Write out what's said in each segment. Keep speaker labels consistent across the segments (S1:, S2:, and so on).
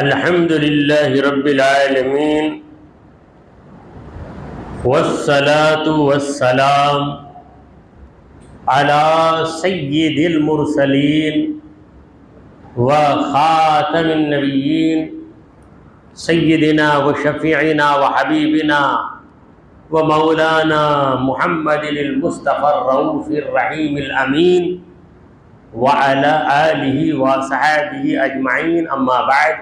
S1: الحمد للہ رب العالمین والصلاة والسلام على سید المرسلین وخاتم النبیین سیدنا وشفیعنا وحبیبنا ومولانا محمد المصطفى الرؤوف الرحیم الامین وعلى آلہ وصحابہ اجمعین اما بعد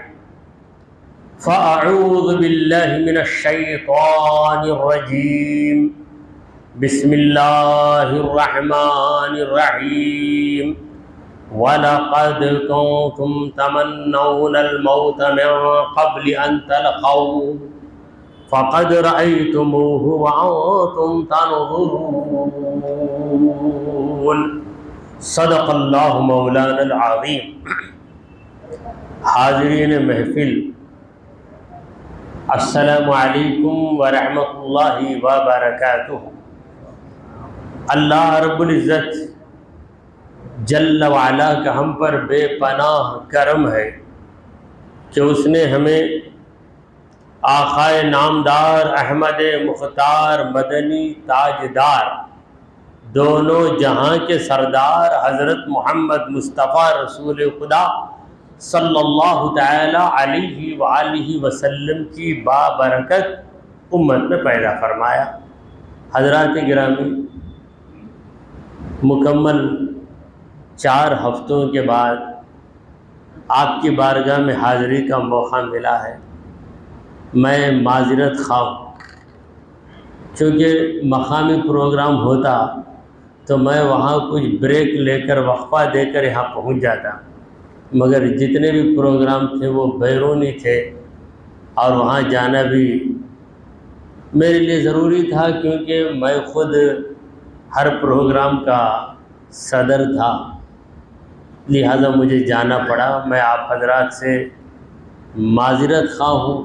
S1: فأعوذ باللہ من الشیطان الرجیم بسم اللہ الرحمن الرحیم وَلَقَدْ كُنْتُمْ تَمَنَّوْنَ الْمَوْتَ مِنْ قَبْلِ أَنْ تَلْقَوْهُ فَقَدْ رَأَيْتُمُوهُ وَأَنْتُمْ تَنْظُرُونَ صدق اللہ مولانا العظیم۔ حاضرین محفل، السلام علیکم ورحمۃ اللہ وبرکاتہ۔ اللہ رب العزت جل وعلا کا ہم پر بے پناہ کرم ہے کہ اس نے ہمیں آقائے نامدار احمد مختار مدنی تاجدار دونوں جہاں کے سردار حضرت محمد مصطفیٰ رسول خدا صلی اللہ تعالی علیہ وآلہ وسلم کی بابرکت امت میں پیدا فرمایا۔ حضرات گرامی، مکمل 4 ہفتوں کے بعد آپ کی بارگاہ میں حاضری کا موقع ملا ہے۔ میں معذرت خواہ ہوں، چونکہ مقامی پروگرام ہوتا تو میں وہاں کچھ بریک لے کر وقفہ دے کر یہاں پہنچ جاتا، مگر جتنے بھی پروگرام تھے وہ بیرونی تھے اور وہاں جانا بھی میرے لیے ضروری تھا، کیونکہ میں خود ہر پروگرام کا صدر تھا، لہذا مجھے جانا پڑا۔ میں آپ حضرات سے معذرت خواہ ہوں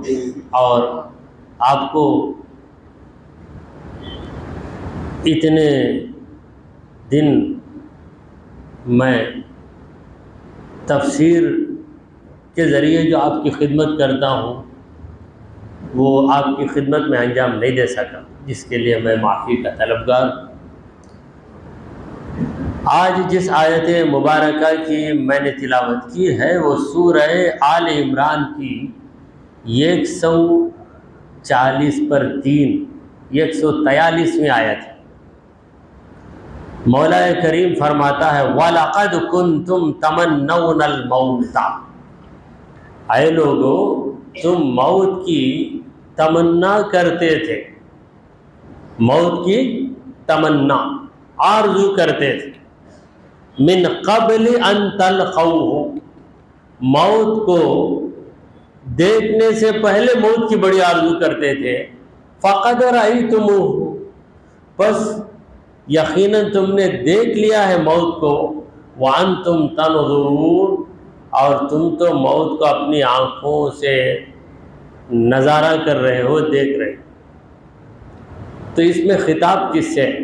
S1: اور آپ کو اتنے دن میں تفسیر کے ذریعے جو آپ کی خدمت کرتا ہوں وہ آپ کی خدمت میں انجام نہیں دے سکا، جس کے لیے میں معافی کا طلبگار۔ آج جس آیت مبارکہ کی میں نے تلاوت کی ہے وہ سورہ آل عمران کی 140/3 143ویں آیت ہے۔ مولا کریم فرماتا ہے وَلَقَدْ كُنْتُمْ تَمَنَّوْنَ الْمَوْتَ، اے لوگو تم موت کی تمنا کرتے تھے، موت کی تمنا آرزو کرتے تھے، من قبل ان تلقوہ، موت کو دیکھنے سے پہلے موت کی بڑی آرزو کرتے تھے، فقد رأیتموہ، پس یقیناً تم نے دیکھ لیا ہے موت کو، وانتم تنظرون، اور تم تو موت کو اپنی آنکھوں سے نظارہ کر رہے ہو، دیکھ رہے ہو۔ تو اس میں خطاب کس سے ہے؟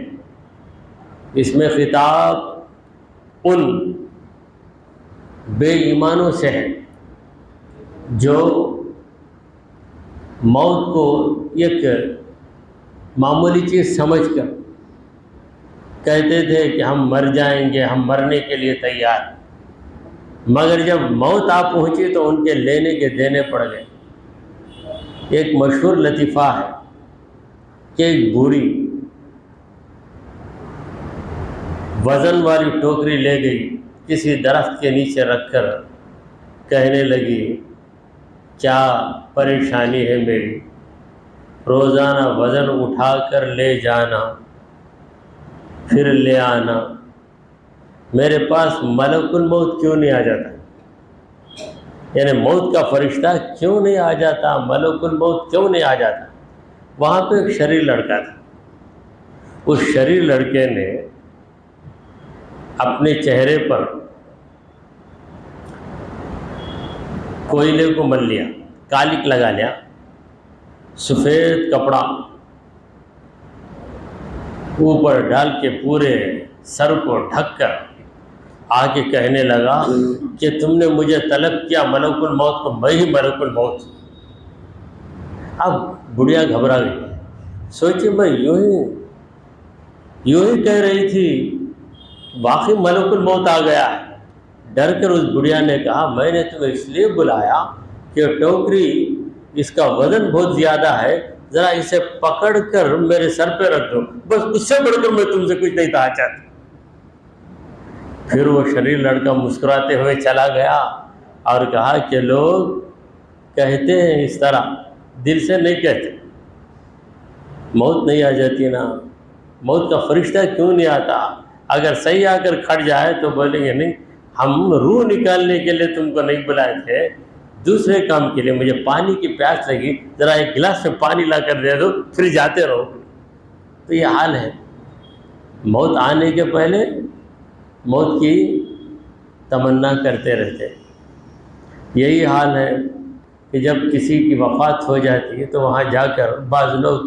S1: اس میں خطاب ان بے ایمانوں سے ہے جو موت کو ایک معمولی چیز سمجھ کر کہتے تھے کہ ہم مر جائیں گے، ہم مرنے کے لیے تیار، مگر جب موت آ پہنچی تو ان کے لینے کے دینے پڑ گئے۔ ایک مشہور لطیفہ ہے کہ ایک بوڑھی وزن والی ٹوکری لے گئی، کسی درخت کے نیچے رکھ کر کہنے لگی کیا پریشانی ہے میری، روزانہ وزن اٹھا کر لے جانا پھر لے آنا، میرے پاس ملک الموت کیوں نہیں آ جاتا، یعنی موت کا فرشتہ کیوں نہیں آ جاتا، ملک الموت کیوں نہیں آ جاتا۔ وہاں پہ ایک شریر لڑکا تھا، اس شریر لڑکے نے اپنے چہرے پر کوئلے کو مل لیا، کالک لگا لیا، سفید کپڑا اوپر ڈال کے پورے سر کو ڈھک کر آ کے کہنے لگا کہ تم نے مجھے طلب کیا ملک الموت کو، میں ہی ملک الموت۔ اب بڑھیا گھبرا گئی، سوچی میں یوں ہی کہہ رہی تھی، واقعی ملک الموت آ گیا ہے۔ ڈر کر اس بڑھیا نے کہا میں نے تمہیں اس لیے بلایا کہ ٹوکری اس کا وزن بہت زیادہ ہے، ذرا اسے پکڑ کر میرے سر پہ رکھ دو، بس اس سے بڑھ کر میں تم سے کچھ نہیں کہا چاہتا۔ پھر وہ شریر لڑکا مسکراتے ہوئے چلا گیا اور کہا کہ لوگ کہتے ہیں اس طرح، دل سے نہیں کہتے۔ موت نہیں آ جاتی نا، موت کا فرشتہ کیوں نہیں آتا؟ اگر صحیح آ کر کھڑ جائے تو بولیں گے نہیں، ہم روح نکالنے کے لیے تم کو نہیں بلائے تھے، دوسرے کام کے لیے، مجھے پانی کی پیاس لگی، ذرا ایک گلاس میں پانی لا کر دے دو، پھر جاتے رہو۔ تو یہ حال ہے، موت آنے کے پہلے موت کی تمنا کرتے رہتے۔ یہی حال ہے کہ جب کسی کی وفات ہو جاتی ہے تو وہاں جا کر بعض لوگ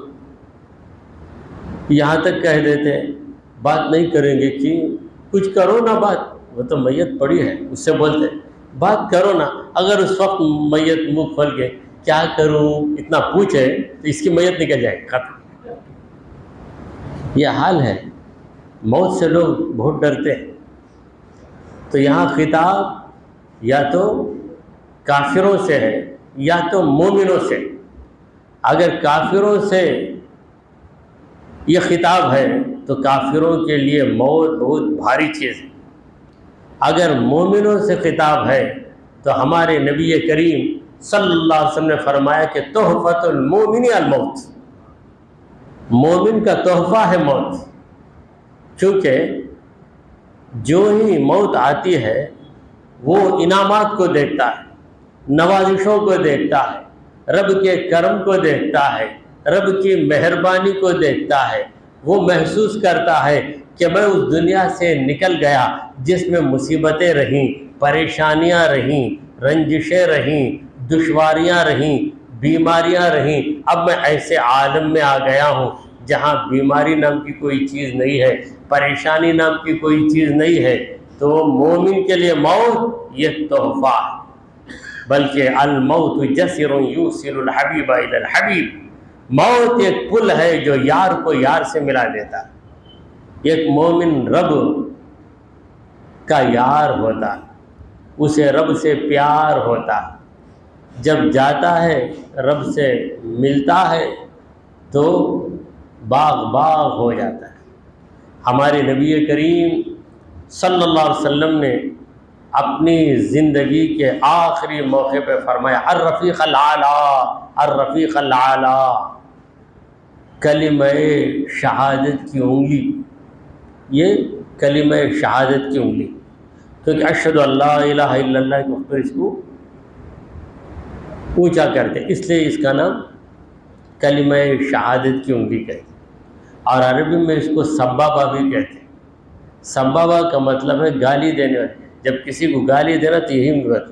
S1: یہاں تک کہہ دیتے ہیں بات نہیں کریں گے کہ کچھ کرو نا بات، وہ تو میت پڑی ہے، اس سے بولتے بات کرو نا۔ اگر اس وقت میت منہ کھول کے کیا کروں اتنا پوچھے تو اس کی میت نکل جائے گی، ختم۔ یہ حال ہے، موت سے لوگ بہت ڈرتے ہیں۔ تو یہاں خطاب یا تو کافروں سے ہے یا تو مومنوں سے۔ اگر کافروں سے یہ خطاب ہے تو کافروں کے لیے موت بہت بھاری چیز ہے۔ اگر مومنوں سے خطاب ہے تو ہمارے نبی کریم صلی اللہ علیہ وسلم نے فرمایا کہ تحفۃ المومن الموت، مومن کا تحفہ ہے موت، چونکہ جو ہی موت آتی ہے وہ انعامات کو دیکھتا ہے، نوازشوں کو دیکھتا ہے، رب کے کرم کو دیکھتا ہے، رب کی مہربانی کو دیکھتا ہے۔ وہ محسوس کرتا ہے کہ میں اس دنیا سے نکل گیا جس میں مصیبتیں رہیں، پریشانیاں رہیں، رنجشیں رہیں، دشواریاں رہیں، بیماریاں رہیں۔ اب میں ایسے عالم میں آ گیا ہوں جہاں بیماری نام کی کوئی چیز نہیں ہے، پریشانی نام کی کوئی چیز نہیں ہے۔ تو مومن کے لیے موت یہ تحفہ ہے، بلکہ الموت جسر یوصل الحبیب الی الحبیب، موت ایک پل ہے جو یار کو یار سے ملا دیتا ہے۔ ایک مومن رب کا یار ہوتا ہے، اسے رب سے پیار ہوتا ہے، جب جاتا ہے رب سے ملتا ہے تو باغ باغ ہو جاتا ہے۔ ہمارے نبی کریم صلی اللہ علیہ وسلم نے اپنی زندگی کے آخری موقع پہ فرمایا الرفیق الاعلیٰ، الرفیق الاعلیٰ، کلمہ شہادت کی انگلی، یہ کلمہ شہادت کی انگلی، کیونکہ اشہد ان لا الہ الا اللہ کے اوپر اس کو اونچا کرتے، اس لیے اس کا نام کلمہ شہادت کی انگلی کہتے ہیں۔ اور عربی میں اس کو سبابہ بھی کہتے ہیں۔ سبابہ کا مطلب ہے گالی دینے والے، جب کسی کو گالی دینا تو یہی مراد،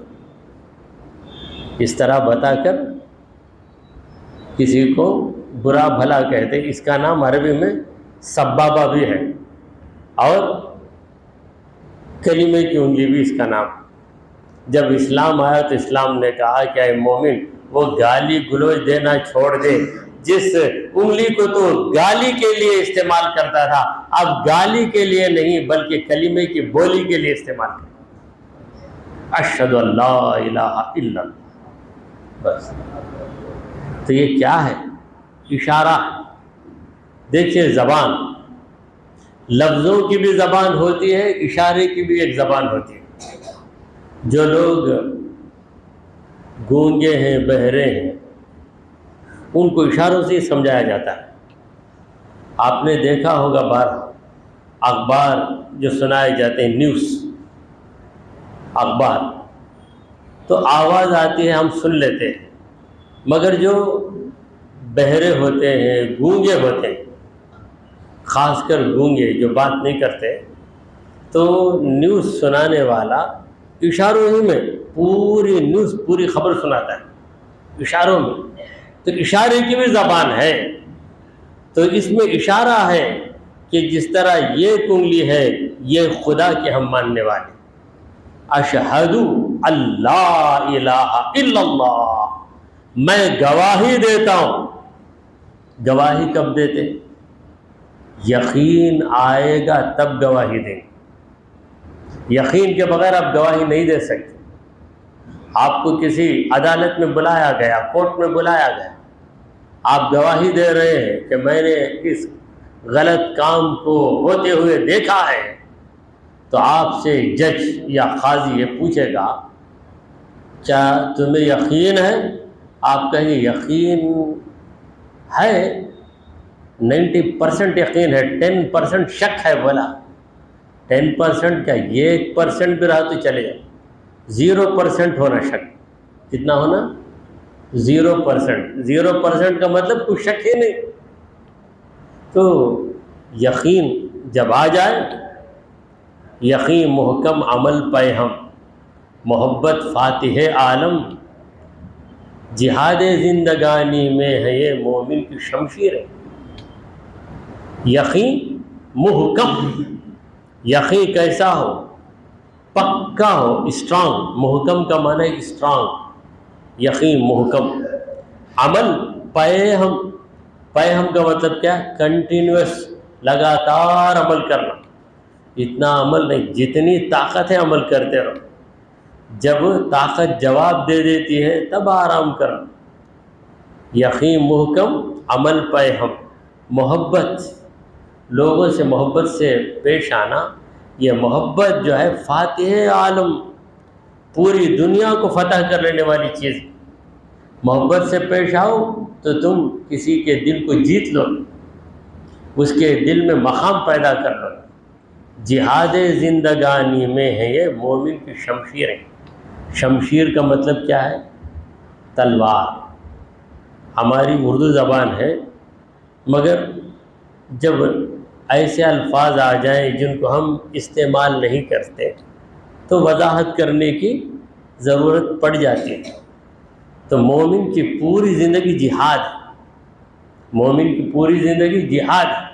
S1: اس طرح بتا کر کسی کو برا بھلا کہتے، اس کا نام عربی میں سبابہ بھی ہے، اور کلمے کی انگلی بھی اس کا نام۔ جب اسلام آیا تو اسلام نے کہا کہ اے مومن وہ گالی گلوچ دینا چھوڑ دے، جس انگلی کو تو گالی کے لیے استعمال کرتا تھا اب گالی کے لیے نہیں بلکہ کلمے کی بولی کے لیے استعمال کرتا، اشہد ان لا الہ الا اللہ، بس۔ تو یہ کیا ہے؟ اشارہ۔ دیکھیے زبان، لفظوں کی بھی زبان ہوتی ہے، اشارے کی بھی ایک زبان ہوتی ہے۔ جو لوگ گونگے ہیں، بہرے ہیں، ان کو اشاروں سے ہی سمجھایا جاتا ہے۔ آپ نے دیکھا ہوگا بار اخبار جو سنائے جاتے ہیں، نیوز اخبار، تو آواز آتی ہے ہم سن لیتے ہیں، مگر جو بہرے ہوتے ہیں، گونگے ہوتے ہیں، خاص کر گونگے جو بات نہیں کرتے، تو نیوز سنانے والا اشاروں ہی میں پوری نیوز، پوری خبر سناتا ہے اشاروں میں۔ تو اشارے کی بھی زبان ہے، تو اس میں اشارہ ہے کہ جس طرح یہ کنگلی ہے یہ خدا کے ہم ماننے والے، اشہد اللہ الہ الا اللہ، میں گواہی دیتا ہوں۔ گواہی کب دیتے؟ یقین آئے گا تب گواہی دیں۔ یقین کے بغیر آپ گواہی نہیں دے سکتے۔ آپ کو کسی عدالت میں بلایا گیا، کورٹ میں بلایا گیا، آپ گواہی دے رہے ہیں کہ میں نے اس غلط کام کو ہوتے ہوئے دیکھا ہے، تو آپ سے جج یا قاضی یہ پوچھے گا کیا تمہیں یقین ہے؟ آپ کہیں گے یقین ہے، 90% یقین ہے، 10% شک ہے۔ بولا 10% کیا، یہ 1% بھی رہا تو چلے گا، 0% ہونا شک۔ کتنا ہونا؟ 0%۔ 0% کا مطلب کوئی شک ہی نہیں۔ تو یقین جب آ جائے، یقین محکم عمل پہ ہم، محبت فاتح عالم، جہاد زندگانی میں ہے یہ مومن کی شمشیر ہے۔ یقین محکم، یقین کیسا ہو؟ پکا ہو، اسٹرانگ۔ محکم کا معنی ہے اسٹرانگ، یقین محکم۔ عمل پہ ہم، پہ ہم کا مطلب کیا ہے؟ کنٹینیوس، لگاتار عمل کرنا۔ اتنا عمل نہیں، جتنی طاقت ہے عمل کرتے رہو۔ جب طاقت جواب دے دیتی ہے تب آرام کرنا۔ یقین محکم عمل پہ ہم، محبت، لوگوں سے محبت سے پیش آنا، یہ محبت جو ہے فاتح عالم، پوری دنیا کو فتح کر لینے والی چیز۔ محبت سے پیش آؤ تو تم کسی کے دل کو جیت لو، اس کے دل میں مقام پیدا کر لو۔ جہاد زندگانی میں ہے یہ مومن کی شمشیر ہے۔ شمشیر کا مطلب کیا ہے؟ تلوار۔ ہماری اردو زبان ہے، مگر جب ایسے الفاظ آ جائیں جن کو ہم استعمال نہیں کرتے تو وضاحت کرنے کی ضرورت پڑ جاتی ہے۔ تو مومن کی پوری زندگی جہاد ہے، مومن کی پوری زندگی جہاد ہے،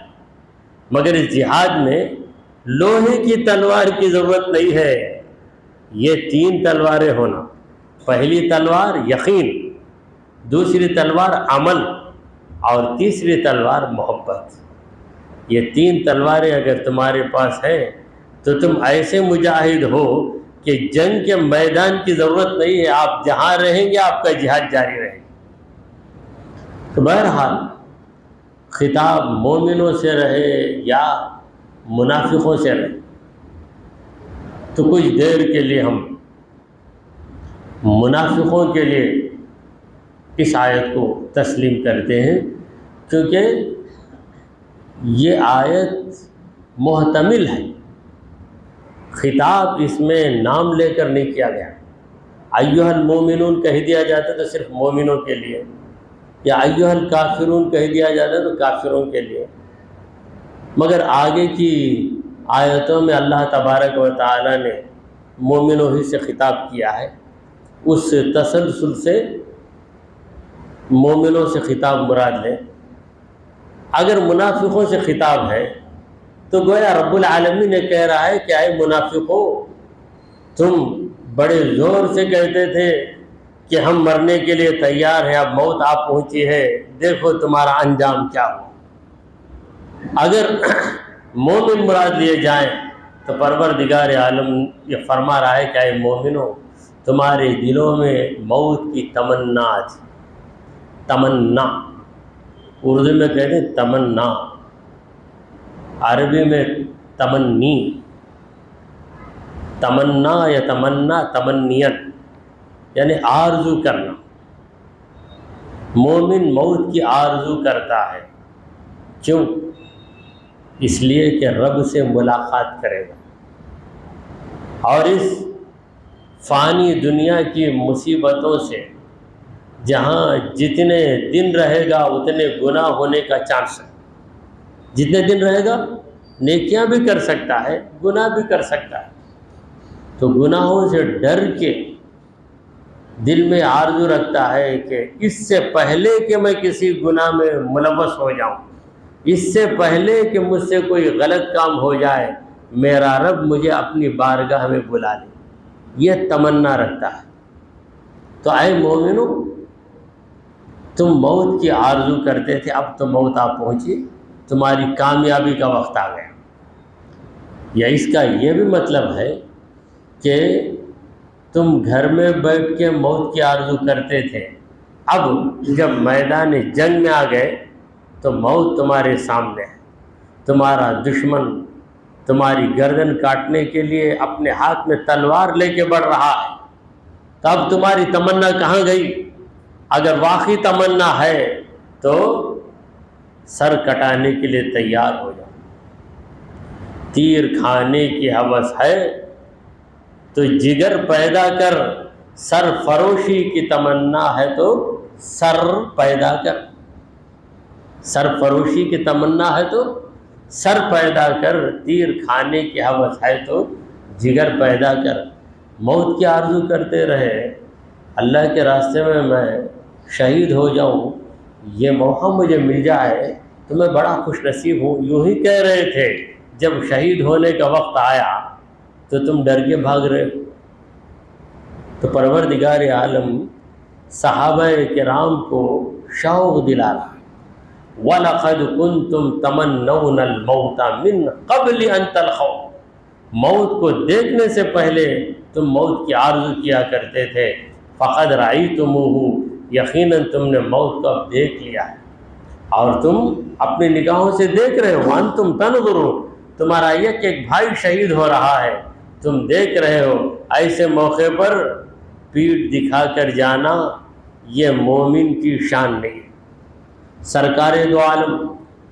S1: مگر اس جہاد میں لوہے کی تلوار کی ضرورت نہیں ہے۔ یہ 3 تلواریں ہونا، پہلی تلوار یقین، دوسری تلوار عمل، اور تیسری تلوار محبت۔ یہ 3 تلواریں اگر تمہارے پاس ہیں تو تم ایسے مجاہد ہو کہ جنگ کے میدان کی ضرورت نہیں ہے، آپ جہاں رہیں گے آپ کا جہاد جاری رہے گا۔ تو بہرحال خطاب مومنوں سے رہے یا منافقوں سے رہے، تو کچھ دیر کے لیے ہم منافقوں کے لیے اس آیت کو تسلیم کرتے ہیں، کیونکہ یہ آیت محتمل ہے۔ خطاب اس میں نام لے کر نہیں کیا گیا۔ ایھا المومنون کہہ دیا جاتا تو صرف مومنوں کے لیے، یا ایھا الکافرون کہہ دیا جاتا تو کافروں کے لیے، مگر آگے کی آیتوں میں اللہ تبارک و تعالی نے مومنوں ہی سے خطاب کیا ہے۔ اس تسلسل سے مومنوں سے خطاب مراد لیں۔ اگر منافقوں سے خطاب ہے تو گویا رب العالمین نے کہہ رہا ہے کہ اے منافقو، تم بڑے زور سے کہتے تھے کہ ہم مرنے کے لیے تیار ہیں، اب موت آ پہنچی ہے، دیکھو تمہارا انجام کیا ہو۔ اگر مومن مراد لیے جائیں تو پروردگار عالم یہ فرما رہا ہے کہ اے مومنو، تمہارے دلوں میں موت کی تمنا تھی۔ تمنا اردو میں کہتے ہیں تمنا، عربی میں تمنی، تمنا یا تمنا تمنین، یعنی آرزو کرنا۔ مومن موت کی آرزو کرتا ہے، کیوں؟ اس لیے کہ رب سے ملاقات کرے گا، اور اس فانی دنیا کی مصیبتوں سے جہاں جتنے دن رہے گا اتنے گناہ ہونے کا چانس ہے۔ جتنے دن رہے گا نیکیاں بھی کر سکتا ہے، گناہ بھی کر سکتا ہے، تو گناہوں سے ڈر کے دل میں آرزو رکھتا ہے کہ اس سے پہلے کہ میں کسی گناہ میں ملوث ہو جاؤں، اس سے پہلے کہ مجھ سے کوئی غلط کام ہو جائے، میرا رب مجھے اپنی بارگاہ میں بلا لے۔ یہ تمنا رکھتا ہے۔ تو اے مومنو، تم موت کی آرزو کرتے تھے، اب تو موت آپ پہنچی، تمہاری کامیابی کا وقت آ گیا۔ یا اس کا یہ بھی مطلب ہے کہ تم گھر میں بیٹھ کے موت کی آرزو کرتے تھے، اب جب میدان جنگ میں آ گئے تو موت تمہارے سامنے ہے، تمہارا دشمن تمہاری گردن کاٹنے کے لیے اپنے ہاتھ میں تلوار لے کے بڑھ رہا ہے، تو اب تمہاری تمنا کہاں گئی؟ اگر واقعی تمنا ہے تو سر کٹانے کے لیے تیار ہو جاؤ۔ تیر کھانے کی ہوس ہے تو جگر پیدا کر، سر فروشی کی تمنا ہے تو سر پیدا کر، سر فروشی کی تمنا ہے تو سر پیدا کر، تیر کھانے کی ہوس ہے تو جگر پیدا کر۔ موت کی آرزو کرتے رہے، اللہ کے راستے میں شہید ہو جاؤں، یہ موقع مجھے مل جائے تو میں بڑا خوش نصیب ہوں، یوں ہی کہہ رہے تھے۔ جب شہید ہونے کا وقت آیا تو تم ڈر کے بھاگ رہے ہو۔ تو پروردگار عالم صحابہ کرام کو شوق دلا رہا، وَلَقَدْ كُنْتُمْ تَمَنَّوْنَ الْمَوْتَ مِنْ قَبْلِ أَنْ تَلْقَوْا، موت کو دیکھنے سے پہلے تم موت کی آرزو کیا کرتے تھے۔ فَقَدْ رَأَيْتُمُوهُ، یقیناً تم نے موت کو اب دیکھ لیا ہے، اور تم اپنی نگاہوں سے دیکھ رہے ہو۔ وَأَنْتُمْ تَنْظُرُونَ، تمہارا ایک بھائی شہید ہو رہا ہے، تم دیکھ رہے ہو۔ ایسے موقع پر پیٹھ دکھا کر جانا یہ مومن کی شان نہیں۔ سرکار دو عالم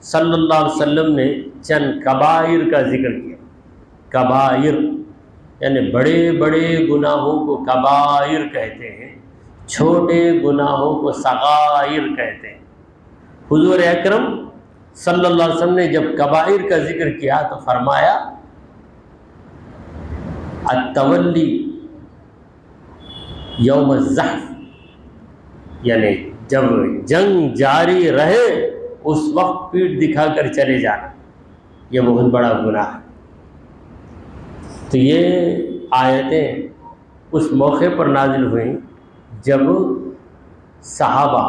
S1: صلی اللہ علیہ وسلم نے چند کبائر کا ذکر کیا۔ کبائر یعنی بڑے بڑے گناہوں کو کبائر کہتے ہیں، چھوٹے گناہوں کو صغائر کہتے ہیں۔ حضور اکرم صلی اللہ علیہ وسلم نے جب کبائر کا ذکر کیا تو فرمایا التولی یوم الزحف، یعنی جب جنگ جاری رہے اس وقت پیٹھ دکھا کر چلے جانا، یہ بہت بڑا گناہ ہے۔ تو یہ آیتیں اس موقع پر نازل ہوئیں جب صحابہ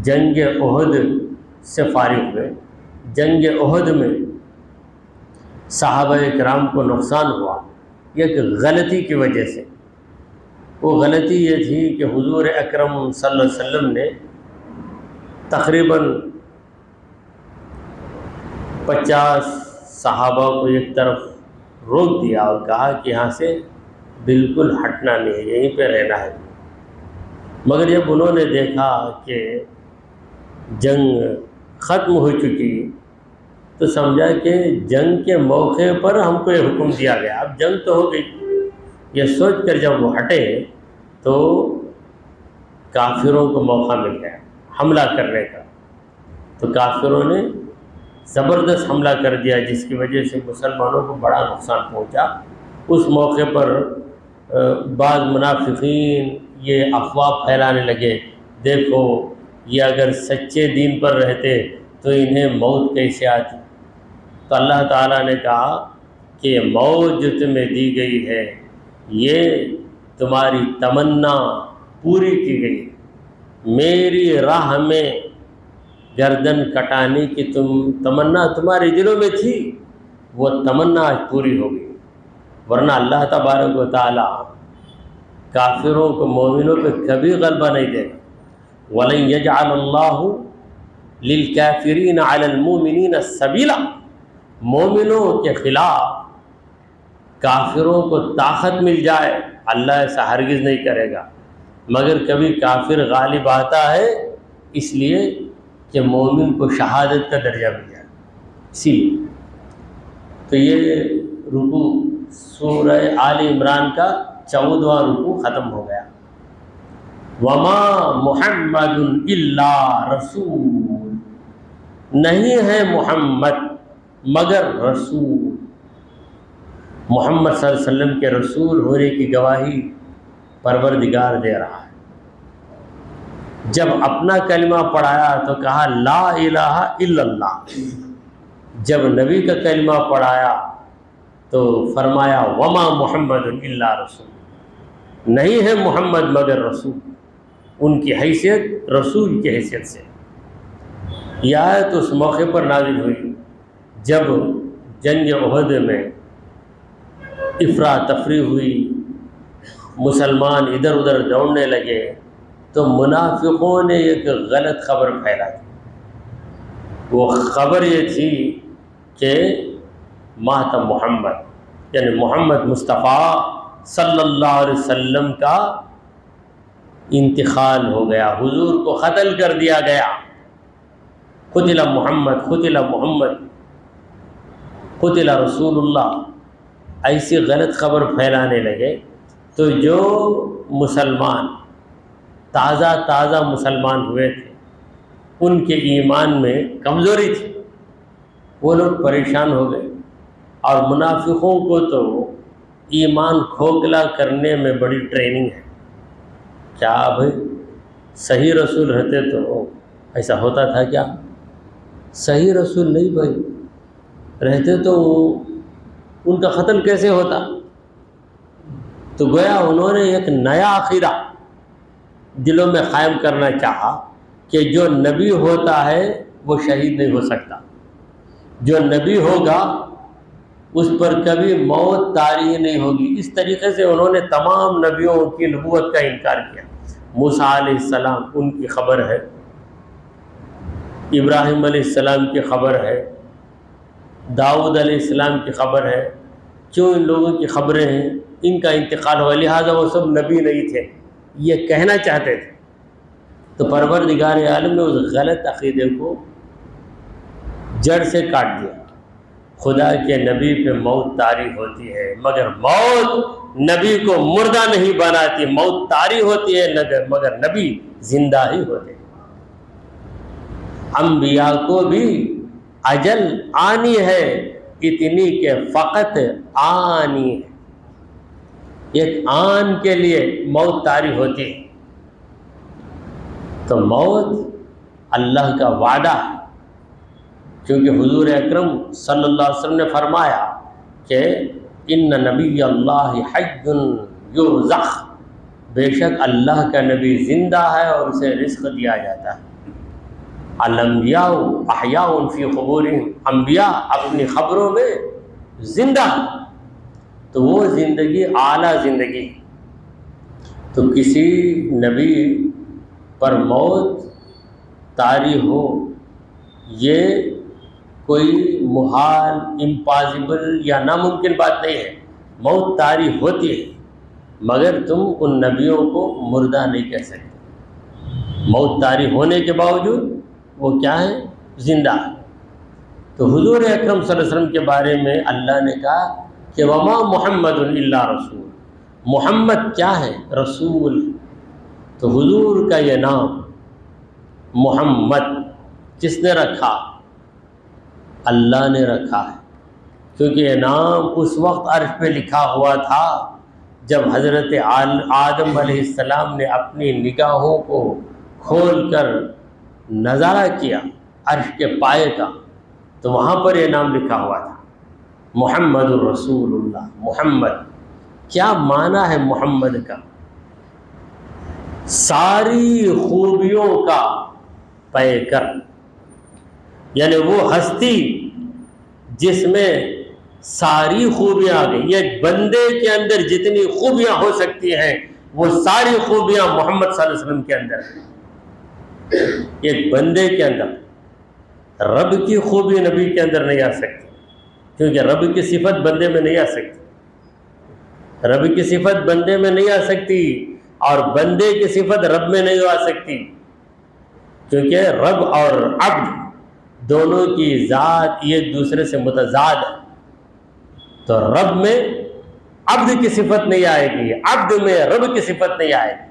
S1: جنگ احد سے فارغ ہوئے۔ جنگ احد میں صحابہ کرام کو نقصان ہوا ایک غلطی کی وجہ سے۔ وہ غلطی یہ تھی کہ حضور اکرم صلی اللہ علیہ وسلم نے تقریباً 50 صحابہ کو ایک طرف روک دیا اور کہا کہ یہاں سے بالکل ہٹنا نہیں ہے، یہیں پہ رہنا ہے۔ مگر جب انہوں نے دیکھا کہ جنگ ختم ہو چکی تو سمجھا کہ جنگ کے موقع پر ہم کو یہ حکم دیا گیا، اب جنگ تو ہو گئی۔ یہ سوچ کر جب وہ ہٹے تو کافروں کو موقع مل گیا حملہ کرنے کا، تو کافروں نے زبردست حملہ کر دیا جس کی وجہ سے مسلمانوں کو بڑا نقصان پہنچا۔ اس موقع پر بعض منافقین یہ افواہ پھیلانے لگے، دیکھو یہ اگر سچے دین پر رہتے تو انہیں موت کیسے آتی۔ تو اللہ تعالیٰ نے کہا کہ یہ موت جو تمہیں دی گئی ہے یہ تمہاری تمنا پوری کی گئی، میری راہ میں گردن کٹانے کی تمنا تمہارے دلوں میں تھی، وہ تمنا آج پوری ہو گئی۔ ورنہ اللہ تبارک و تعالیٰ کافروں کو مومنوں پہ کبھی غلبہ نہیں دے گا۔ وَلَن يَجْعَلَ اللَّهُ لِلْكَافِرِينَ عَلَى الْمُؤْمِنِينَ سَبِيلًا، مومنوں کے خلاف کافروں کو طاقت مل جائے اللہ ایسا ہرگز نہیں کرے گا، مگر کبھی کافر غالب آتا ہے اس لیے کہ مومن کو شہادت کا درجہ مل جائے۔ اسی لیے تو یہ رکوع سورہ آل عمران کا 14واں رکوع ختم ہو گیا۔ وما محمد الا رسول، نہیں ہے محمد مگر رسول۔ محمد صلی اللہ علیہ وسلم کے رسول ہونے کی گواہی پروردگار دے رہا ہے۔ جب اپنا کلمہ پڑھایا تو کہا لا الہ الا اللہ، جب نبی کا کلمہ پڑھایا تو فرمایا وما محمد الا رسول، نہیں ہے محمد مگر رسول، ان کی حیثیت رسول کی حیثیت سے۔ یہ آیت اس موقع پر نازل ہوئی جب جنگ احد میں افراتفری ہوئی، مسلمان ادھر ادھر دوڑنے لگے، تو منافقوں نے ایک غلط خبر پھیلا دی۔ وہ خبر یہ تھی کہ مات محمد، یعنی محمد مصطفیٰ صلی اللہ علیہ وسلم کا انتقال ہو گیا، حضور کو قتل کر دیا گیا، قتل محمد قتل محمد قتل رسول اللہ، ایسی غلط خبر پھیلانے لگے۔ تو جو مسلمان تازہ مسلمان ہوئے تھے، ان کے ایمان میں کمزوری تھی، وہ لوگ پریشان ہو گئے، اور منافقوں کو تو ایمان کھوکھلا کرنے میں بڑی ٹریننگ ہے۔ کیا بھائی صحیح رسول رہتے تو ایسا ہوتا تھا کیا؟ صحیح رسول نہیں بھائی رہتے تو ان کا قتل کیسے ہوتا؟ تو گویا انہوں نے ایک نیا عقیدہ دلوں میں قائم کرنا چاہا کہ جو نبی ہوتا ہے وہ شہید نہیں ہو سکتا، جو نبی ہوگا اس پر کبھی موت طاری نہیں ہوگی۔ اس طریقے سے انہوں نے تمام نبیوں کی نبوت کا انکار کیا۔ موسیٰ علیہ السلام ان کی خبر ہے، ابراہیم علیہ السلام کی خبر ہے، داؤد علیہ السلام کی خبر ہے، کیوں ان لوگوں کی خبریں ہیں، ان کا انتقال ہوا، لہٰذا وہ سب نبی نہیں تھے، یہ کہنا چاہتے تھے۔ تو پروردگار عالم نے اس غلط عقیدے کو جڑ سے کاٹ دیا۔ خدا کے نبی پہ موت طاری ہوتی ہے، مگر موت نبی کو مردہ نہیں بناتی، موت طاری ہوتی ہے مگر نبی زندہ ہی ہوتے ہیں۔ انبیاء کو بھی اجل آنی ہے، اتنی کہ فقط آنی ہے، ایک آن کے لیے موت طاری ہوتی ہے۔ تو موت اللہ کا وعدہ ہے، کیونکہ حضور اکرم صلی اللہ علیہ وسلم نے فرمایا کہ ان نبی اللہ حی یرزق، بے شک اللہ کا نبی زندہ ہے اور اسے رزق دیا جاتا ہے۔ الانبیاء احیاء فی قبورہم، انبیاء اپنی قبروں میں زندہ، تو وہ زندگی اعلیٰ زندگی۔ تو کسی نبی پر موت طاری ہو، یہ کوئی محال، امپاسبل یا ناممکن بات نہیں ہے، موت طاری ہوتی ہے، مگر تم ان نبیوں کو مردہ نہیں کہہ سکتے، موت طاری ہونے کے باوجود وہ کیا ہے؟ زندہ ہے۔ تو حضور اکرم صلی اللہ علیہ وسلم کے بارے میں اللہ نے کہا کہ وما محمد الا رسول، محمد کیا ہے؟ رسول۔ تو حضور کا یہ نام محمد کس نے رکھا؟ اللہ نے رکھا ہے، کیونکہ یہ نام اس وقت عرش پہ لکھا ہوا تھا جب حضرت آدم علیہ السلام نے اپنی نگاہوں کو کھول کر نظارہ کیا عرش کے پائے کا، تو وہاں پر یہ نام لکھا ہوا تھا محمد الرسول اللہ۔ محمد کیا معنی ہے محمد کا؟ ساری خوبیوں کا پیکر، یعنی وہ ہستی جس میں ساری خوبیاں آ گئی۔ ایک بندے کے اندر جتنی خوبیاں ہو سکتی ہیں وہ ساری خوبیاں محمد صلی اللہ علیہ وسلم کے اندر ہیں۔ ایک بندے کے اندر رب کی خوبی نبی کے اندر نہیں آ سکتی، کیونکہ رب کی صفت بندے میں نہیں آ سکتی، رب کی صفت بندے میں نہیں آ سکتی، اور بندے کی صفت رب میں نہیں آ سکتی، کیونکہ رب اور عبد دونوں کی ذات ایک دوسرے سے متضاد ہے۔ تو رب میں عبد کی صفت نہیں آئے گی، عبد میں رب کی صفت نہیں آئے گی۔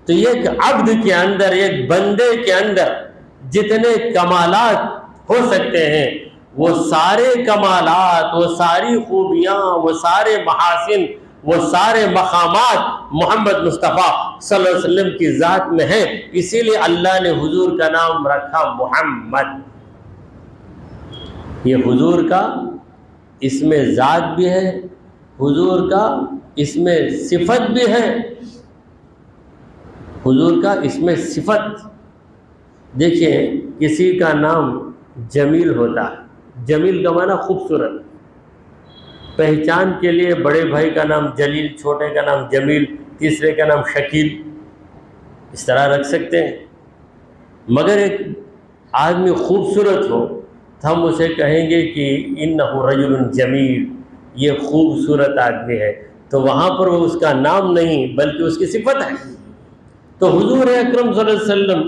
S1: تو ایک عبد کے اندر، ایک بندے کے اندر جتنے کمالات ہو سکتے ہیں، وہ سارے کمالات، وہ ساری خوبیاں، وہ سارے محاسن، وہ سارے مقامات محمد مصطفیٰ صلی اللہ علیہ وسلم کی ذات میں ہیں۔ اسی لیے اللہ نے حضور کا نام رکھا محمد۔ یہ حضور کا اس میں ذات بھی ہے حضور کا، اس میں صفت بھی ہے حضور کا، اس میں صفت. دیکھیے کسی کا نام جمیل ہوتا ہے، جمیل کا معنی خوبصورت. پہچان کے لیے بڑے بھائی کا نام جلیل، چھوٹے کا نام جمیل، تیسرے کا نام شکیل، اس طرح رکھ سکتے ہیں. مگر ایک آدمی خوبصورت ہو تو ہم اسے کہیں گے کہ انہ رجل جمیل، یہ خوبصورت آدمی ہے. تو وہاں پر وہ اس کا نام نہیں بلکہ اس کی صفت ہے. تو حضور اکرم صلی اللہ علیہ وسلم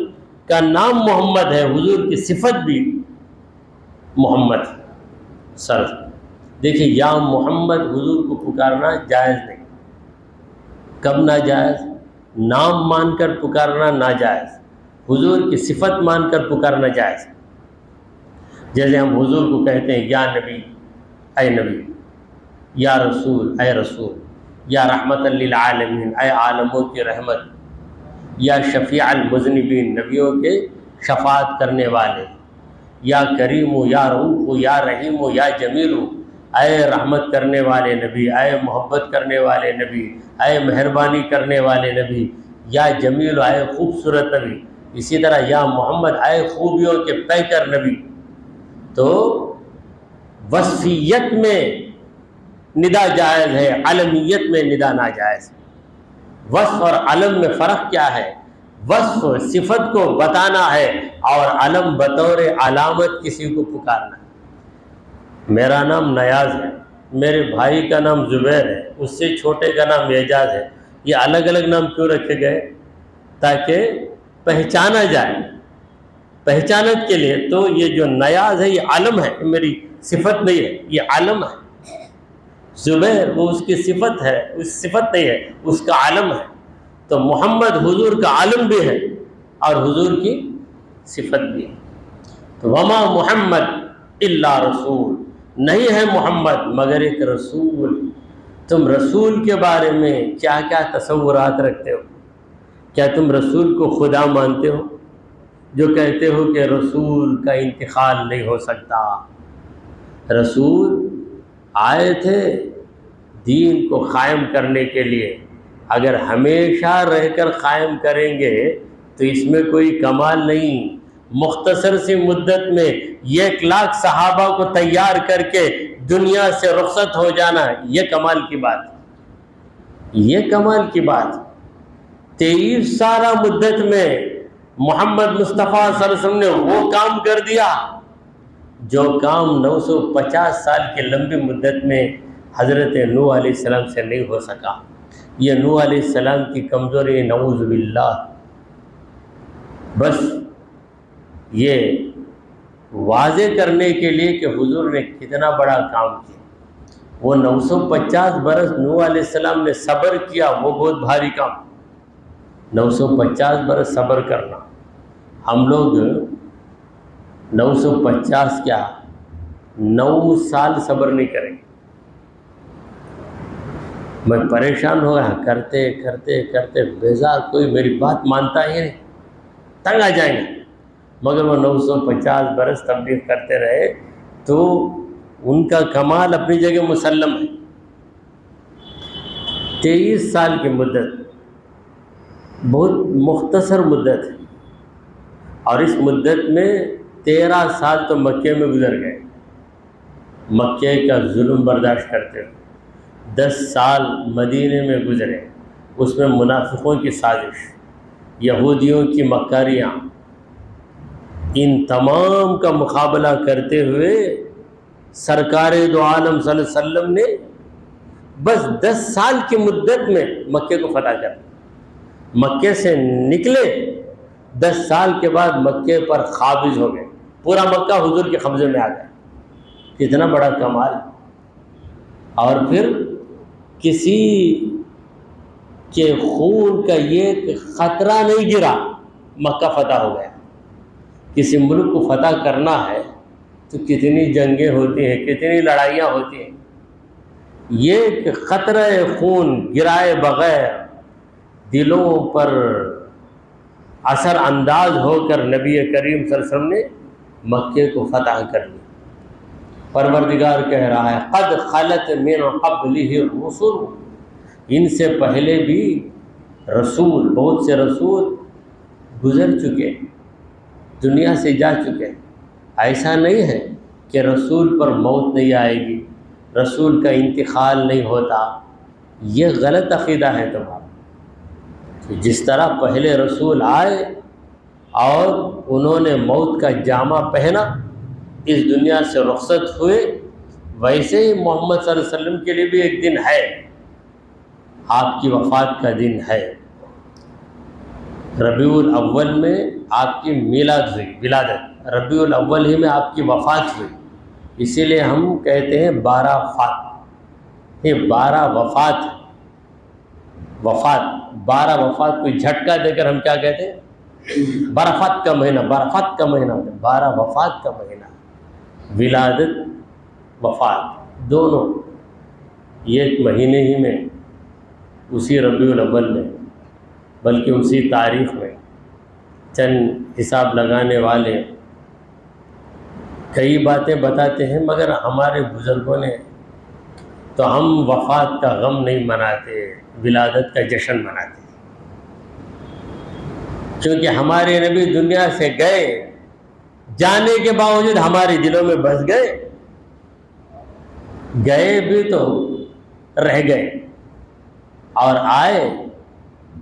S1: کا نام محمد ہے، حضور کی صفت بھی محمد سر. دیکھیے یا محمد حضور کو پکارنا جائز نہیں. کب ناجائز؟ نام مان کر پکارنا ناجائز، حضور کی صفت مان کر پکارنا جائز. جیسے ہم حضور کو کہتے ہیں یا نبی، اے نبی، یا رسول، اے رسول، یا رحمت للعالمین، اے عالموں کی رحمت، یا شفیع المذنبین، نبیوں کے شفاعت کرنے والے، یا کریم، یا رؤوف، یا رحیم، یا جمیل، اے رحمت کرنے والے نبی، اے محبت کرنے والے نبی، اے مہربانی کرنے والے نبی، یا جمیل، اے خوبصورت نبی. اسی طرح یا محمد، اے خوبیوں کے پیکر نبی. تو وصفیت میں ندا جائز ہے، علمیت میں ندا ناجائز. وصف اور علم میں فرق کیا ہے؟ وصف صفت کو بتانا ہے اور علم بطور علامت کسی کو پکارنا ہے. میرا نام نیاز ہے، میرے بھائی کا نام زبیر ہے، اس سے چھوٹے کا نام اعجاز ہے. یہ الگ الگ نام کیوں رکھے گئے؟ تاکہ پہچانا جائے، پہچانت کے لیے. تو یہ جو نیاز ہے یہ علم ہے، میری صفت نہیں ہے، یہ علم ہے. زبیر وہ اس کی صفت ہے، اس صفت نہیں ہے، اس کا علم ہے. تو محمد حضور کا علم بھی ہے اور حضور کی صفت بھی ہے. تو وما محمد الا رسول، نہیں ہے محمد مگر ایک رسول. تم رسول کے بارے میں کیا کیا تصورات رکھتے ہو؟ کیا تم رسول کو خدا مانتے ہو جو کہتے ہو کہ رسول کا انتقال نہیں ہو سکتا؟ رسول آئے تھے دین کو قائم کرنے کے لیے. اگر ہمیشہ رہ کر قائم کریں گے تو اس میں کوئی کمال نہیں. مختصر سی مدت میں 1,00,000 صحابہ کو تیار کر کے دنیا سے رخصت ہو جانا، یہ کمال کی بات، یہ کمال کی بات. 23 سالہ مدت میں محمد مصطفیٰ صلی اللہ علیہ وسلم نے وہ کام کر دیا جو کام 950 سال کی لمبی مدت میں حضرت نوح علیہ السلام سے نہیں ہو سکا. یہ نوح علیہ السلام کی کمزوری، نعوذ باللہ. بس یہ واضح کرنے کے لیے کہ حضور نے کتنا بڑا کام کیا. وہ 950 برس نوح علیہ السلام نے صبر کیا، وہ بہت بھاری کام. 950 برس صبر کرنا. ہم لوگ 950 کیا 9 سال صبر نہیں کریں گے. میں پریشان ہو گیا، کرتے کرتے کرتے بیزار، کوئی میری بات مانتا ہی نہیں، تنگ آ جائیں گے. مگر وہ 950 برس تبلیغ کرتے رہے تو ان کا کمال اپنی جگہ مسلم ہے. 23 سال کی مدت بہت مختصر مدت ہے، اور اس مدت میں 13 سال تو مکے میں گزر گئے، مکے کا ظلم برداشت کرتے ہوئے. 10 سال مدینے میں گزرے، اس میں منافقوں کی سازش، یہودیوں کی مکاریاں، ان تمام کا مقابلہ کرتے ہوئے سرکار دو عالم صلی اللہ علیہ وسلم نے بس 10 سال کی مدت میں مکے کو فتح کر دیا. مکے سے نکلے 10 سال کے بعد مکے پر قابض ہو گئے، پورا مکہ حضور کے قبضے میں آ گیا. کتنا بڑا کمال. اور پھر کسی کے خون کا یہ خطرہ نہیں گرا، مکہ فتح ہو گیا. کسی ملک کو فتح کرنا ہے تو کتنی جنگیں ہوتی ہیں، کتنی لڑائیاں ہوتی ہیں. یہ کہ قطرہ خون گرائے بغیر دلوں پر اثر انداز ہو کر نبی کریم صلی اللہ علیہ وسلم نے مکے کو فتح کر لیا. پروردگار کہہ رہا ہے قد خلت من قبلہ الرسل، ان سے پہلے بھی رسول، بہت سے رسول گزر چکے، دنیا سے جا چکے۔ ایسا نہیں ہے کہ رسول پر موت نہیں آئے گی، رسول کا انتقال نہیں ہوتا، یہ غلط عقیدہ ہے تمہارا۔ جس طرح پہلے رسول آئے اور انہوں نے موت کا جامہ پہنا، اس دنیا سے رخصت ہوئے، ویسے ہی محمد صلی اللہ علیہ وسلم کے لیے بھی ایک دن ہے، آپ کی وفات کا دن ہے۔ ربیع الاول میں آپ کی میلاد ہوئی، ولادت، ربیع الاول ہی میں آپ کی وفات ہوئی، اسی لیے ہم کہتے ہیں 12 فات، یہ 12 وفات، وفات 12 وفات، کوئی جھٹکا دے کر ہم کیا کہتے ہیں؟ برفات کا مہینہ، برفات کا مہینہ، 12 وفات کا مہینہ، ولادت وفات دونوں ایک مہینے ہی میں، اسی ربیع الاول میں، بلکہ اسی تاریخ میں۔ چند حساب لگانے والے کئی باتیں بتاتے ہیں، مگر ہمارے بزرگوں نے تو ہم وفات کا غم نہیں مناتے، ولادت کا جشن مناتے، کیونکہ ہمارے نبی دنیا سے گئے، جانے کے باوجود ہمارے دلوں میں بس گئے، گئے بھی تو رہ گئے، اور آئے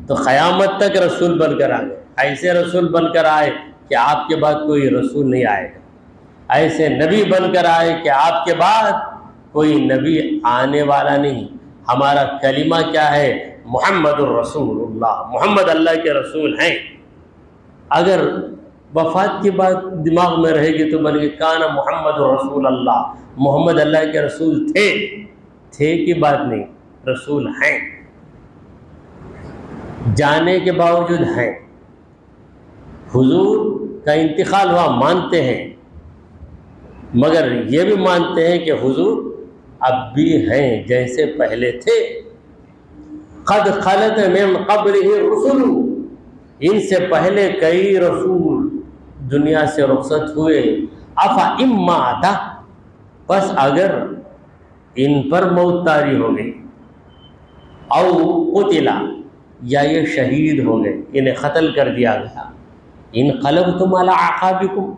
S1: تو قیامت تک رسول بن کر آئے، ایسے رسول بن کر آئے کہ آپ کے بعد کوئی رسول نہیں آئے گا، ایسے نبی بن کر آئے کہ آپ کے بعد کوئی نبی آنے والا نہیں۔ ہمارا کلمہ کیا ہے؟ محمد الرسول اللہ، محمد اللہ کے رسول ہیں۔ اگر وفات کی بات دماغ میں رہے گی تو بن گئی کان محمد الرسول اللہ، محمد اللہ کے رسول تھے کی بات نہیں، رسول ہیں، جانے کے باوجود ہیں۔ حضور کا انتقال ہوا مانتے ہیں، مگر یہ بھی مانتے ہیں کہ حضور اب بھی ہیں جیسے پہلے تھے۔ قد خلت من قبلہ الرسل، ان سے پہلے کئی رسول دنیا سے رخصت ہوئے۔ افا مات، پس اگر ان پر موت طاری ہو گئی، او قتلا، یا یہ شہید ہو گئے، انہیں قتل کر دیا گیا، انقلبتم علی اعقابکم،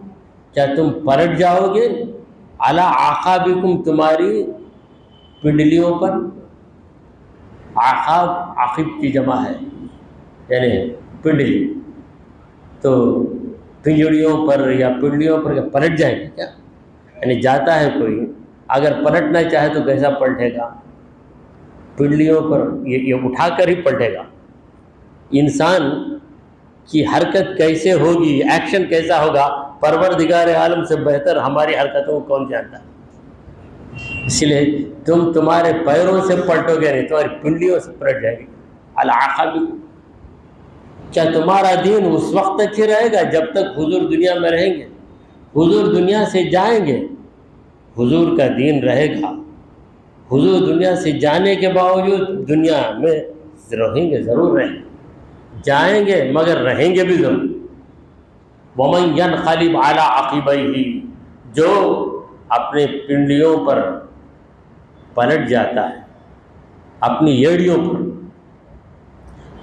S1: کیا تم پلٹ جاؤ گے، علی اعقابکم، تمہاری پنڈلیوں پر۔ اعقاب عقب کی جمع ہے، یعنی پنڈلی، تو پنجڑیوں پر یا پنڈلیوں پر پلٹ جائے گا کیا؟ یعنی جاتا ہے کوئی، اگر پلٹنا چاہے تو کیسا پلٹے گا؟ پنڈلیوں پر یہ اٹھا کر ہی پلٹے گا۔ انسان کی حرکت کیسے ہوگی، ایکشن کیسا ہوگا، پروردگار عالم سے بہتر ہماری حرکتوں کو کون جانتا ہے؟ اس لیے تمہارے پیروں سے پلٹو گے نہیں، تمہاری پنڈلیوں سے پلٹ جائے گی۔ العاقب، کیا تمہارا دین اس وقت تک ہی رہے گا جب تک حضور دنیا میں رہیں گے؟ حضور دنیا سے جائیں گے، حضور کا دین رہے گا۔ حضور دنیا سے جانے کے باوجود دنیا میں رہیں گے، ضرور رہیں گے، جائیں گے مگر رہیں گے بھی ضرور۔ وَمَنْ يَنْقَلِبْ عَلَىٰ عَقِبَيْهِ، جو اپنے پنڈلیوں پر پلٹ جاتا ہے، اپنی ایڑیوں پر،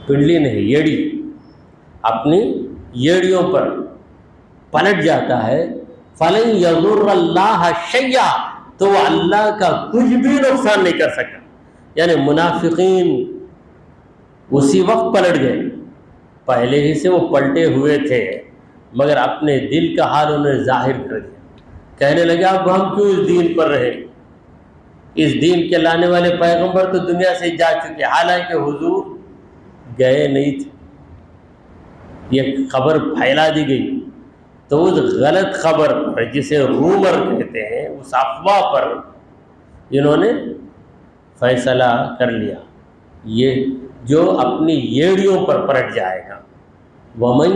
S1: پنڈلی نہیں ایڑی، اپنی ایڑیوں پر پلٹ جاتا ہے، فَلَنْ يَضُرَّ اللَّهَ شَيْئًا، تو وہ اللہ کا کچھ بھی نقصان نہیں کر سکتا۔ یعنی منافقین اسی وقت پلٹ گئے، پہلے ہی سے وہ پلٹے ہوئے تھے، مگر اپنے دل کا حال انہوں نے ظاہر کر دیا، کہنے لگے اب ہم کیوں اس دین پر رہے، اس دین کے لانے والے پیغمبر تو دنیا سے جا چکے، حالانکہ حضور گئے نہیں تھے۔ یہ خبر پھیلا دی گئی، تو اس غلط خبر پر، جسے رومر کہتے ہیں، اس افواہ پر انہوں نے فیصلہ کر لیا، یہ جو اپنی ایڑیوں پر پلٹ جائے گا۔ وَمَنْ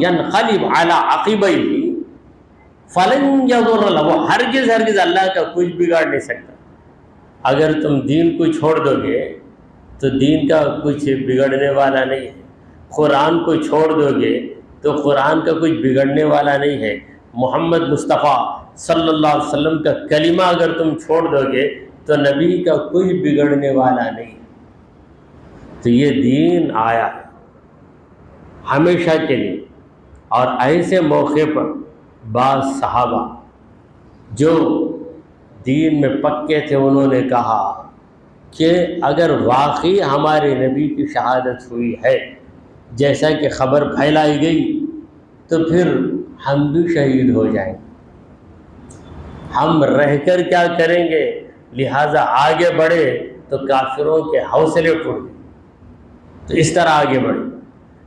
S1: يَنْقَلِبْ عَلَىٰ عَقِبَيْهِ فَلَنْ يَضُرَّ اللَّهَ، وہ ہرگز اللہ کا کچھ بگاڑ نہیں سکتا۔ اگر تم دین کو چھوڑ دو گے تو دین کا کچھ بگڑنے والا نہیں ہے، قرآن کو چھوڑ دو گے تو قرآن کا کچھ بگڑنے والا نہیں ہے، محمد مصطفیٰ صلی اللہ علیہ وسلم کا کلمہ اگر تم چھوڑ دو گے تو نبی کا کوئی بگڑنے والا نہیں۔ تو یہ دین آیا ہے ہمیشہ کے لیے، اور ایسے موقع پر بعض صحابہ جو دین میں پکے تھے انہوں نے کہا کہ اگر واقعی ہمارے نبی کی شہادت ہوئی ہے جیسا کہ خبر پھیلائی گئی تو پھر ہم بھی شہید ہو جائیں گے، ہم رہ کر کیا کریں گے، لہٰذا آگے بڑھے تو کافروں کے حوصلے ٹوٹ گئے، تو اس طرح آگے بڑھے۔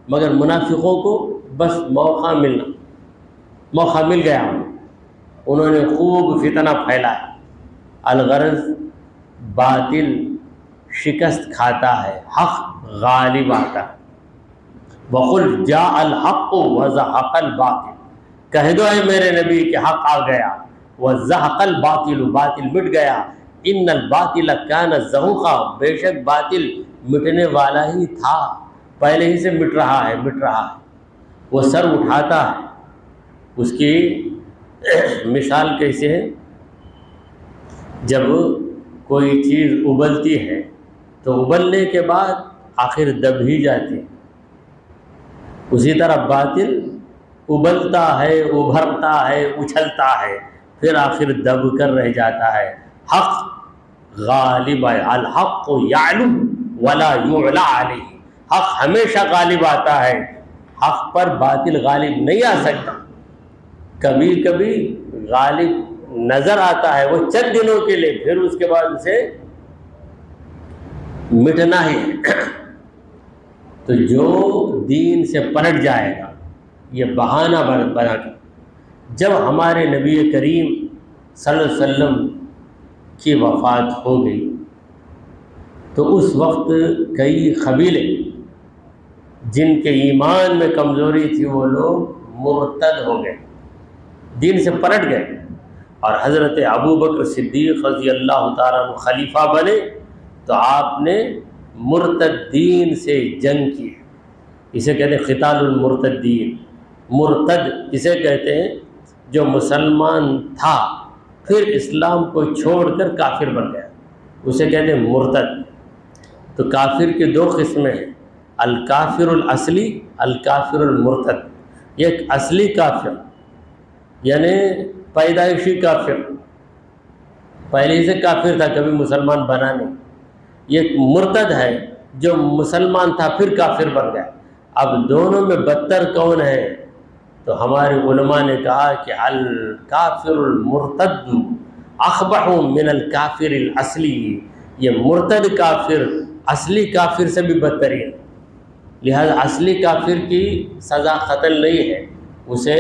S1: مگر منافقوں کو بس موقع مل گیا، انہوں نے خوب فتنہ پھیلایا۔ الغرض باطل شکست کھاتا ہے، حق غالب آتا ہے۔ وَقُلْ جَاءَ الْحَقُّ وَزَهَقَ الْبَاطِلُ، کہہ دو اے میرے نبی کہ حق آ گیا، وَزَهَقَ الْبَاطِلُ، باطل مٹ گیا، إِنَّ الْبَاطِلَ كَانَ زَهُوقًا، بے شک باطل مٹنے والا ہی تھا، پہلے ہی سے مٹ رہا ہے، وہ سر اٹھاتا ہے۔ اس کی مثال کیسے ہے، جب کوئی چیز ابلتی ہے تو ابلنے کے بعد آخر دب ہی جاتی ہے، اسی طرح باطل ابلتا ہے، ابھرتا ہے، اچھلتا ہے، پھر آخر دب کر رہ جاتا ہے۔ حق غالب ہے، الحق یعلو ولا یعلی علیہ، حق ہمیشہ غالب آتا ہے، حق پر باطل غالب نہیں آ سکتا۔ کبھی کبھی غالب نظر آتا ہے، وہ چند دنوں کے لیے، پھر اس کے بعد اسے مٹنا ہی ہے۔ تو جو دین سے پلٹ جائے گا یہ بہانہ بنا کر، جب ہمارے نبی کریم صلی اللہ علیہ وسلم کی وفات ہو گئی تو اس وقت کئی قبیلے جن کے ایمان میں کمزوری تھی وہ لوگ مرتد ہو گئے، دین سے پلٹ گئے، اور حضرت ابوبکر صدیق رضی اللہ تعالیٰ عنہ خلیفہ بنے تو آپ نے مرتدین سے جنگ کی۔ اسے کہتے ہیں قتال المرتدین۔ مرتد اسے کہتے ہیں جو مسلمان تھا پھر اسلام کو چھوڑ کر کافر بن گیا، اسے کہتے ہیں مرتد۔ تو کافر کی دو قسمیں ہیں، الکافر الاصلی، الکافر المرتد۔ ایک اصلی کافر یعنی پیدائشی کافر، پہلے سے کافر تھا، کبھی مسلمان بنا نہیں۔ ایک مرتد ہے جو مسلمان تھا پھر کافر بن گیا۔ اب دونوں میں بدتر کون ہے؟ تو ہمارے علماء نے کہا کہ الکافر المرتد اقبح من الکافر الاصلی، یہ مرتد کافر اصلی کافر سے بھی بدترین، لہذا اصلی کافر کی سزا قتل نہیں ہے، اسے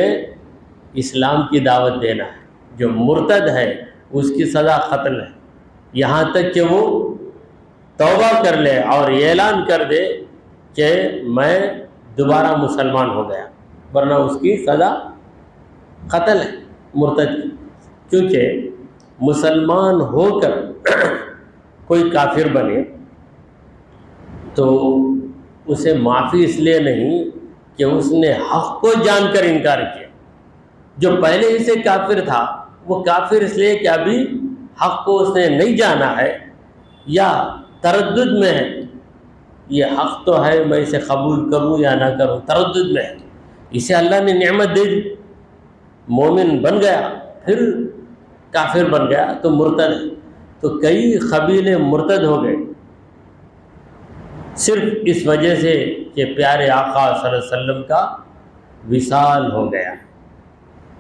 S1: اسلام کی دعوت دینا ہے۔ جو مرتد ہے اس کی سزا قتل ہے، یہاں تک کہ وہ توبہ کر لے اور اعلان کر دے کہ میں دوبارہ مسلمان ہو گیا، ورنہ اس کی سزا قتل ہے مرتد کی۔ کیونکہ مسلمان ہو کر کوئی کافر بنے تو اسے معافی اس لیے نہیں کہ اس نے حق کو جان کر انکار کیا۔ جو پہلے ہی سے کافر تھا وہ کافر اس لیے کہ ابھی حق کو اس نے نہیں جانا ہے یا تردد میں ہے، یہ حق تو ہے میں اسے قبول کروں یا نہ کروں، تردد میں ہے، اسے اللہ نے نعمت دے دی، مومن بن گیا پھر کافر بن گیا تو مرتد ہے۔ تو کئی قبیلے مرتد ہو گئے صرف اس وجہ سے کہ پیارے آقا صلی اللہ علیہ وسلم کا وصال ہو گیا۔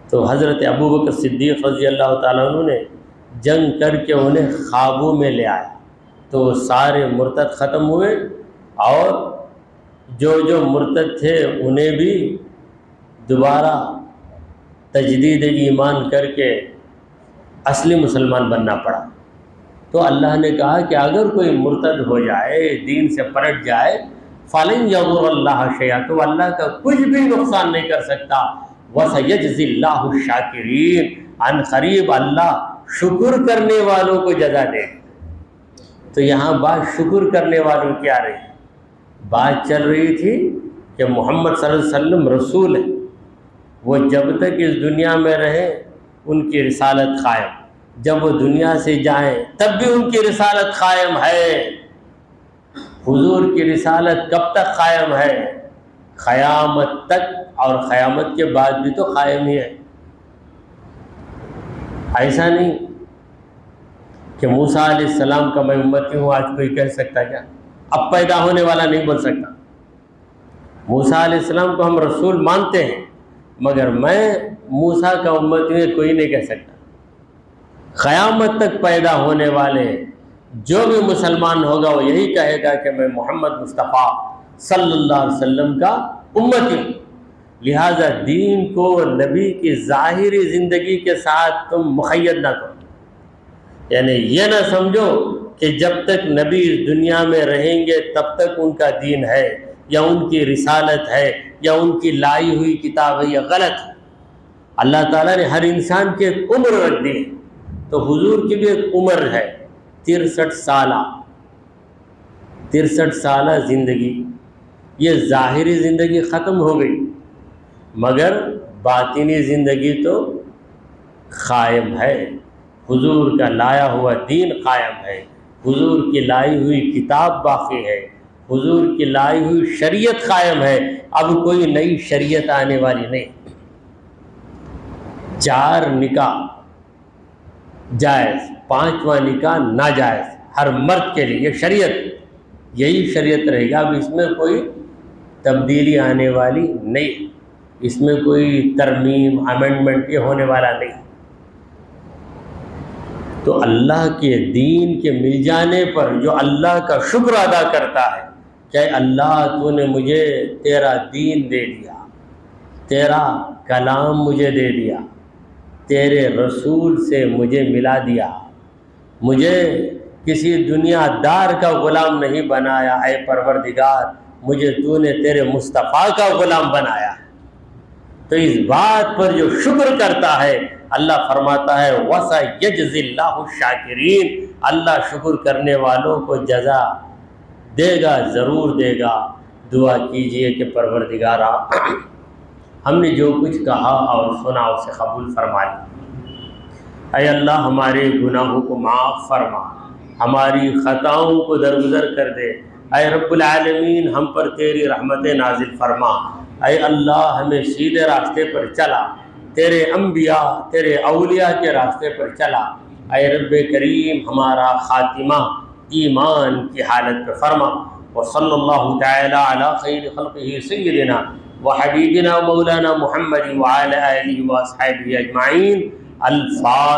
S1: تو حضرت ابوبکر صدیق رضی اللہ تعالیٰ عنہ نے جنگ کر کے انہیں قابو میں لے آیا، تو سارے مرتد ختم ہوئے، اور جو مرتد تھے انہیں بھی دوبارہ تجدید ایمان کر کے اصلی مسلمان بننا پڑا۔ تو اللہ نے کہا کہ اگر کوئی مرتد ہو جائے، دین سے پلٹ جائے، فَلَن يَضُرَّ اللَّهَ شَيْئًا، تو اللہ کا کچھ بھی نقصان نہیں کر سکتا، وَسَيَجْزِي اللَّهُ الشَّاكِرِينَ، عن قریب اللہ شکر کرنے والوں کو جزا دے۔ تو یہاں بات شکر کرنے والوں کی آ رہی ہے، بات چل رہی تھی کہ محمد صلی اللہ علیہ وسلم رسول ہے، وہ جب تک اس دنیا میں رہے ان کی رسالت قائم، جب وہ دنیا سے جائیں تب بھی ان کی رسالت قائم ہے۔ حضور کی رسالت کب تک قائم ہے؟ قیامت تک، اور قیامت کے بعد بھی تو قائم ہی ہے۔ ایسا نہیں کہ موسیٰ علیہ السلام کا میں امتی ہوں، آج کوئی کہہ سکتا کیا؟ اب پیدا ہونے والا نہیں بول سکتا۔ موسیٰ علیہ السلام کو ہم رسول مانتے ہیں، مگر میں موسیٰ کا امتی ہوں کوئی نہیں کہہ سکتا۔ قیامت تک پیدا ہونے والے جو بھی مسلمان ہوگا وہ یہی کہے گا کہ میں محمد مصطفیٰ صلی اللہ علیہ وسلم کا امتی ہوں۔ لہذا دین کو نبی کی ظاہری زندگی کے ساتھ تم مقید نہ کرو، یعنی یہ نہ سمجھو کہ جب تک نبی اس دنیا میں رہیں گے تب تک ان کا دین ہے، یا ان کی رسالت ہے، یا ان کی لائی ہوئی کتاب ہے، یہ غلط ہے۔ اللہ تعالیٰ نے ہر انسان کی ایک عمر رکھ دی، تو حضور کی بھی ایک عمر ہے 63 سالہ، 63 سالہ زندگی۔ یہ ظاہری زندگی ختم ہو گئی، مگر باطنی زندگی تو قائم ہے۔ حضور کا لایا ہوا دین قائم ہے، حضور کی لائی ہوئی کتاب باقی ہے، حضور کی لائی ہوئی شریعت قائم ہے۔ اب کوئی نئی شریعت آنے والی نہیں۔ 4 نکاح جائز، 5واں نکاح ناجائز ہر مرد کے لیے، یہ شریعت، یہی شریعت رہے گا۔ اب اس میں کوئی تبدیلی آنے والی نہیں، اس میں کوئی ترمیم امینڈمنٹ یہ ہونے والا نہیں۔ تو اللہ کے دین کے مل جانے پر جو اللہ کا شکر ادا کرتا ہے کہ اللہ تو نے مجھے تیرا دین دے دیا، تیرا کلام مجھے دے دیا، تیرے رسول سے مجھے ملا دیا، مجھے کسی دنیا دار کا غلام نہیں بنایا، اے پروردگار مجھے تو نے تیرے مصطفیٰ کا غلام بنایا۔ تو اس بات پر جو شکر کرتا ہے اللہ فرماتا ہے وَسَيَجْزِي اللَّهُ الشَّاكِرِينَ، اللہ شکر کرنے والوں کو جزا دے گا، ضرور دے گا۔ دعا کیجئے کہ پروردگارا ہم نے جو کچھ کہا اور سنا اسے قبول فرما لے۔ اے اللہ ہمارے گناہوں کو معاف فرما، ہماری خطاؤں کو درگزر کر دے۔ اے رب العالمین ہم پر تیری رحمت نازل فرما۔ اے اللہ ہمیں سیدھے راستے پر چلا، تیرے انبیاء تیرے اولیاء کے راستے پر چلا۔ اے رب کریم ہمارا خاتمہ ایمان کی حالت پر فرما۔ وصلی اللہ تعالی علی خیر خلقہ سیدنا وحبیبنا مولانا محمد وعلی آلہ واصحابہ اجمعین۔ الفاتحہ۔